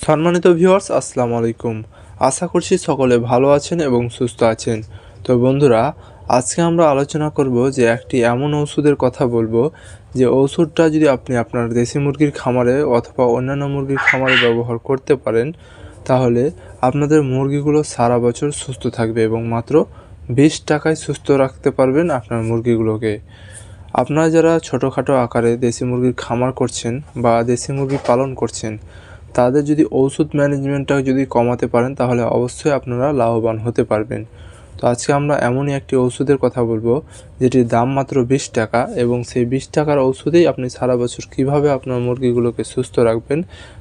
সম্মানিত ভিউয়ার্স, আসসালামু আলাইকুম। আশা করছি সকলে ভালো আছেন এবং সুস্থ আছেন। তো বন্ধুরা, আজকে আমরা আলোচনা করব যে একটি এমন ওষুধের কথা বলবো যে ওষুধটা যদি আপনি আপনার দেশি মুরগির খামারে অথবা অন্যান্য মুরগির খামারে ব্যবহার করতে পারেন, তাহলে আপনাদের মুরগিগুলো সারা বছর সুস্থ থাকবে এবং মাত্র 20 টাকায় সুস্থ রাখতে পারবেন আপনার মুরগিগুলোকে। আপনারা যারা ছোটোখাটো আকারে দেশি মুরগির খামার করছেন বা দেশি মুরগি পালন করছেন, তাদের যদি ওষুধ ম্যানেজমেন্টটা যদি কমাতে পারেন, তাহলে অবশ্যই আপনারা লাভবান হতে পারবেন। তো আজকে আমরা এমনই একটি ওষুধের কথা বলবো যেটির দাম মাত্র 20 টাকা, এবং সেই 20 টাকার ওষুধেই আপনি সারা বছর কিভাবে আপনার মুরগিগুলোকে সুস্থ রাখবেন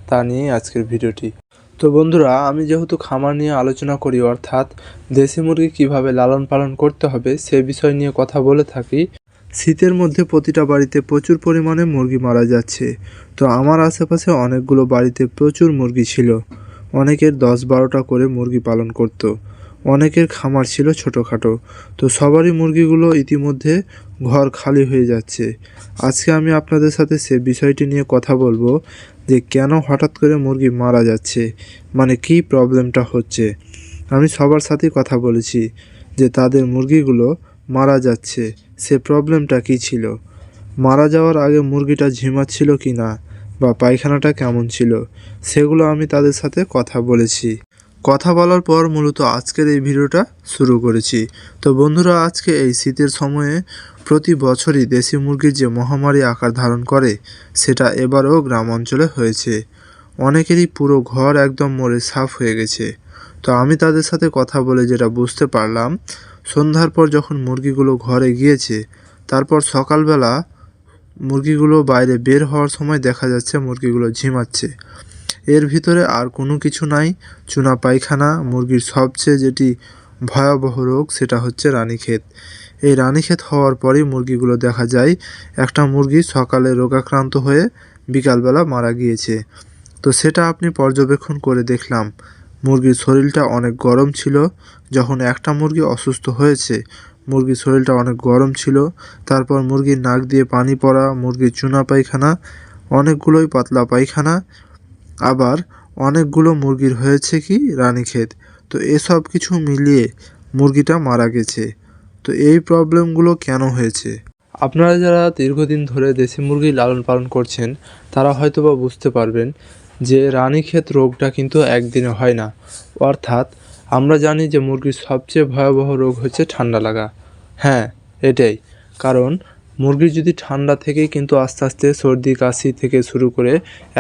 তা নিয়েই আজকের ভিডিওটি। তো বন্ধুরা, আমি যেহেতু খামার নিয়ে আলোচনা করি, অর্থাৎ দেশি মুরগি কিভাবে লালন পালন করতে হবে সে বিষয় নিয়ে কথা বলে থাকি। শীতের মধ্যে প্রতিটা বাড়িতে প্রচুর পরিমাণে মুরগি মারা যাচ্ছে। তো আমার আশেপাশে অনেকগুলো বাড়িতে প্রচুর মুরগি ছিল। অনেকের 10-12টা করে মুরগি পালন করত। অনেকের খামার ছিল ছোটোখাটো। তো সবারই মুরগিগুলো ইতিমধ্যে ঘর খালি হয়ে যাচ্ছে। আজকে আমি আপনাদের সাথে সে বিষয়টি নিয়ে কথা বলবো যে কেন হঠাৎ করে মুরগি মারা যাচ্ছে, মানে কী প্রবলেমটা হচ্ছে। আমি সবার সাথেই কথা বলেছি যে তাদের মুরগিগুলো মারা যাচ্ছে, সে প্রবলেমটা কী ছিল। মারা যাওয়ার আগে মুরগিটা ঝিমাচ্ছিল কি না, বা পায়খানাটা কেমন ছিল, সেগুলো আমি তাদের সাথে কথা বলেছি। কথা বলার পর মূলত আজকের এই ভিডিওটা শুরু করেছি। তো বন্ধুরা, আজকে এই শীতের সময়ে প্রতি বছরই দেশি মুরগির যে মহামারী আকার ধারণ করে, সেটা এবারও গ্রাম অঞ্চলে হয়েছে। অনেকেরই পুরো ঘর একদম মরে সাফ হয়ে গেছে। তো আমি তাদের সাথে কথা বলে যেটা বুঝতে পারলাম, সন্ধ্যার পর যখন মুরগিগুলো ঘরে গিয়েছে, তারপর সকালবেলা মুরগিগুলো বাইরে বের হওয়ার সময় দেখা যাচ্ছে মুরগিগুলো ঝিমাচ্ছে। এর ভিতরে আর কোনো কিছু নাই, চুনা পায়খানা। মুরগির সবচেয়ে যেটি ভয়াবহ রোগ সেটা হচ্ছে রানীক্ষেত। এই রানীক্ষেত হওয়ার পরেই মুরগিগুলো দেখা যায় একটা মুরগি সকালে রোগাক্রান্ত হয়ে বিকালবেলা মারা গিয়েছে। তো সেটা আপনি পর্যবেক্ষণ করে দেখলাম, মুরগির শরীরটা অনেক গরম ছিল। যখন একটা মুরগি অসুস্থ হয়েছে, মুরগির শরীরটা অনেক গরম ছিল। তারপর মুরগির নাক দিয়ে পানি পড়া, মুরগির চুনা পায়খানা, অনেকগুলোই পাতলা পায়খানা, আবার অনেকগুলো মুরগির হয়েছে কি রানীক্ষেত। তো এসব কিছু মিলিয়ে মুরগিটা মারা গেছে। তো এই প্রবলেমগুলো কেন হয়েছে, আপনারা যারা দীর্ঘদিন ধরে দেশি মুরগি লালন পালন করছেন তারা হয়তোবা বুঝতে পারবেন যে রানীক্ষেত রোগটা কিন্তু একদিনে হয় না। অর্থাৎ আমরা জানি যে মুরগির সবচেয়ে ভয়াবহ রোগ হচ্ছে ঠান্ডা লাগা। হ্যাঁ, এটাই কারণ। মুরগির যদি ঠান্ডা থেকেই কিন্তু আস্তে আস্তে সর্দি কাশি থেকে শুরু করে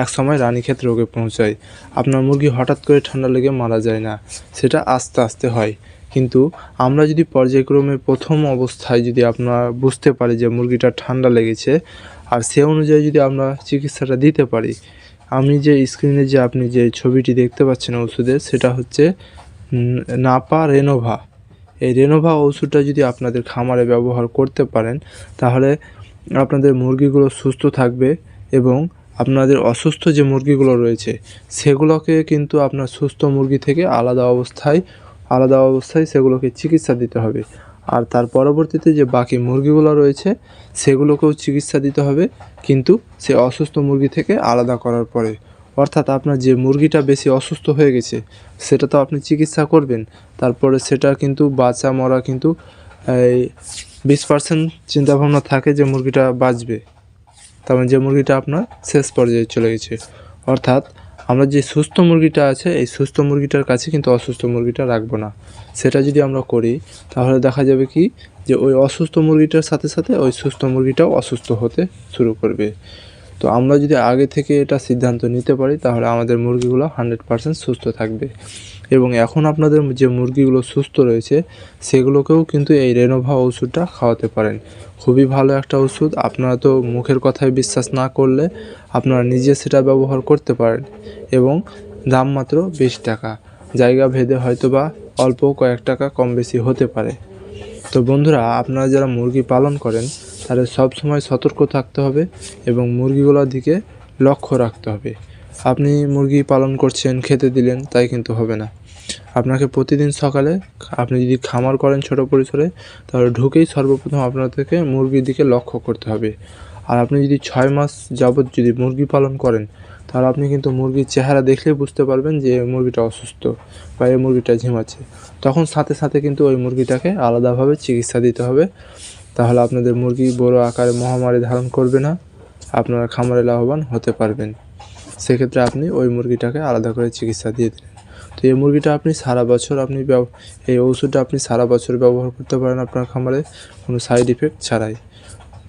একসময় রানীক্ষেত রোগে পৌঁছায়। আপনার মুরগি হঠাৎ করে ঠান্ডা লেগে মারা যায় না, সেটা আস্তে আস্তে হয়। কিন্তু আমরা যদি পর্যায়ক্রমে প্রথম অবস্থায় যদি আমরা বুঝতে পারি যে মুরগিটা ঠান্ডা লেগেছে, আর সে অনুযায়ী যদি আমরা চিকিৎসাটা দিতে পারি। আমি যে স্ক্রিনে যে আপনি যে ছবিটি দেখতে পাচ্ছেন ওষুধের, সেটা হচ্ছে নাপা রেনোভা। এই রেনোভা ওষুধটা যদি আপনাদের খামারে ব্যবহার করতে পারেন, তাহলে আপনাদের মুরগিগুলো সুস্থ থাকবে এবং আপনাদের অসুস্থ যে মুরগিগুলো রয়েছে সেগুলোকে কিন্তু আপনার সুস্থ মুরগি থেকে আলাদা অবস্থায় সেগুলোকে চিকিৎসা দিতে হবে। আর তার পরবর্তীতে যে বাকি মুরগিগুলো রয়েছে সেগুলোকেও চিকিৎসা দিতে হবে, কিন্তু সে অসুস্থ মুরগি থেকে আলাদা করার পরে। অর্থাৎ আপনার যে মুরগিটা বেশি অসুস্থ হয়ে গেছে সেটা তো আপনি চিকিৎসা করবেন, তারপরে সেটা কিন্তু বাঁচা মরা কিন্তু এই 20% চিন্তাভাবনা থাকে যে মুরগিটা বাঁচবে, তার মানে যে মুরগিটা আপনার শেষ পর্যায়ে চলে গেছে। অর্থাৎ আমরা যে সুস্থ মুরগিটা আছে, এই সুস্থ মুরগিটার কাছে কিন্তু অসুস্থ মুরগিটা রাখবো না। সেটা যদি আমরা করি, তাহলে দেখা যাবে কি যে ওই অসুস্থ মুরগিটার সাথে সাথে ওই সুস্থ মুরগিটাও অসুস্থ হতে শুরু করবে। তো আমরা যদি আগে থেকে এটা সিদ্ধান্ত নিতে পারি, তাহলে আমাদের মুরগিগুলো 100% সুস্থ থাকবে। এবং এখন আপনাদের যে মুরগিগুলো সুস্থ রয়েছে সেগুলোকেও কিন্তু এই রেনোভা ওষুধটা খাওয়াতে পারেন। খুবই ভালো একটা ওষুধ। আপনারা তো মুখের কথায় বিশ্বাস না করলে আপনারা নিজে সেটা ব্যবহার করতে পারেন, এবং দাম মাত্র 20 টাকা। জায়গা ভেদে হয়তোবা অল্প কয়েক টাকা কম বেশি হতে পারে। তো বন্ধুরা, আপনারা যারা মুরগি পালন করেন তাদের সবসময় সতর্ক থাকতে হবে এবং মুরগিগুলোর দিকে লক্ষ্য রাখতে হবে। আপনি মুরগি পালন করছেন, খেতে দিলেন, তাই কিন্তু হবে না। আপনাকে প্রতিদিন সকালে, আপনি যদি খামার করেন ছোট পরিসরে, তাহলে ঢুকেই সর্বপ্রথম আপনাদেরকে মুরগির দিকে লক্ষ্য করতে হবে। আর আপনি যদি 6 মাস যাবৎ যদি মুরগি পালন করেন, তাহলে আপনি কিন্তু মুরগির চেহারা দেখলেই বুঝতে পারবেন যে এই মুরগিটা অসুস্থ বা এই মুরগিটা ঝিমাচ্ছে। তখন সাথে সাথে কিন্তু ওই মুরগিটাকে আলাদাভাবে চিকিৎসা দিতে হবে। তাহলে আপনাদের মুরগি বড় আকারে মহামারী ধারণ করবে না, আপনারা খামারে লাভবান হতে পারবেন। সেক্ষেত্রে আপনি ওই মুরগিটাকে আলাদা করে চিকিৎসা দিয়ে দিলেন। তো এই মুরগিটা আপনি সারা বছর এই ওষুধটা আপনি সারা বছর ব্যবহার করতে পারেন আপনার খামারে কোনো সাইড ইফেক্ট ছাড়াই।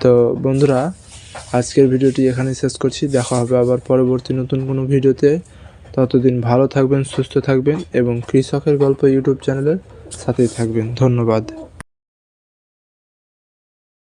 তো বন্ধুরা, আজকের ভিডিওটি এখানেই শেষ করছি। দেখা হবে আবার পরবর্তী নতুন কোনো ভিডিওতে। ততদিন ভালো থাকবেন, সুস্থ থাকবেন এবং কৃষকের গল্প ইউটিউব চ্যানেলের সাথেই থাকবেন। ধন্যবাদ।